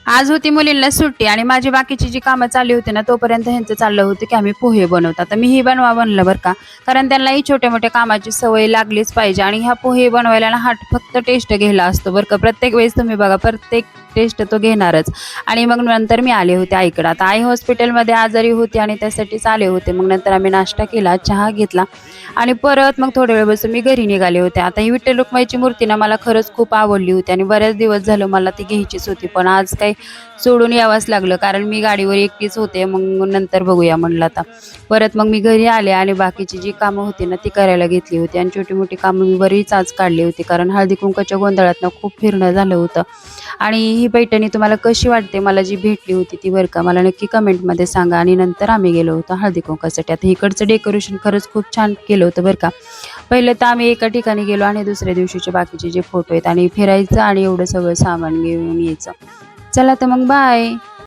आज होती मुलींना सुट्टी आणि माझी बाकीची जी कामं चालली होती ना, तोपर्यंत ह्यांचं चाललं होतं, की आम्ही पोहे बनवतो. तर मीही बनवलं बरं का. कारण त्यांनाही छोट्या-मोठ्या कामाची सवय लागलीच पाहिजे आणि ह्या पोहे बनवायला ना हा फक्त टेस्ट घ्यायला असतो बरं का. प्रत्येक वेळेस तुम्ही बघा, प्रत्येक टेस्ट तो घेणारच. आणि मग नंतर मी आले होते आईकडं. आता आई हॉस्पिटलमध्ये आजारी होती आणि त्यासाठीच आले होते. मग नंतर आम्ही नाश्ता केला, चहा घेतला आणि परत मग थोडा वेळ बसून मी घरी निघाले होते. आता ही विठ्ठल रुक्माईची मूर्ती ना मला खरंच खूप आवडली होती आणि बऱ्याच दिवस झालं मला ती घ्यायचीच होती. पण आज काही सोडून यावंच लागलं कारण मी गाडीवर एकटीच होते. मग नंतर बघूया म्हणलं आता. परत मग मी घरी आले आणि बाकीची जी कामं होती ना ती करायला घेतली होती आणि छोटी-मोठी कामं मी बरीच आज काढली होती. कारण हळदी-कुंकवाच्या गोंधळात ना खूप फिरणं झालं होतं. आणि ही पैठणी तुम्हाला कशी वाटते मला जी भेटली होती ती बरं का, मला नक्की कमेंटमध्ये सांगा. आणि नंतर आम्ही गेलो होतो हळदी-कुंकवासाठी. आता इकडचं डेकोरेशन खरंच खूप छान केलं होतं बरं का. पहिलं तर आम्ही एका ठिकाणी गेलो आणि दुसऱ्या दिवशीचे बाकीचे जे फोटो आहेत आणि फिरायचं आणि एवढं सगळं सामान घेऊन यायचं. चला तर मग बाय.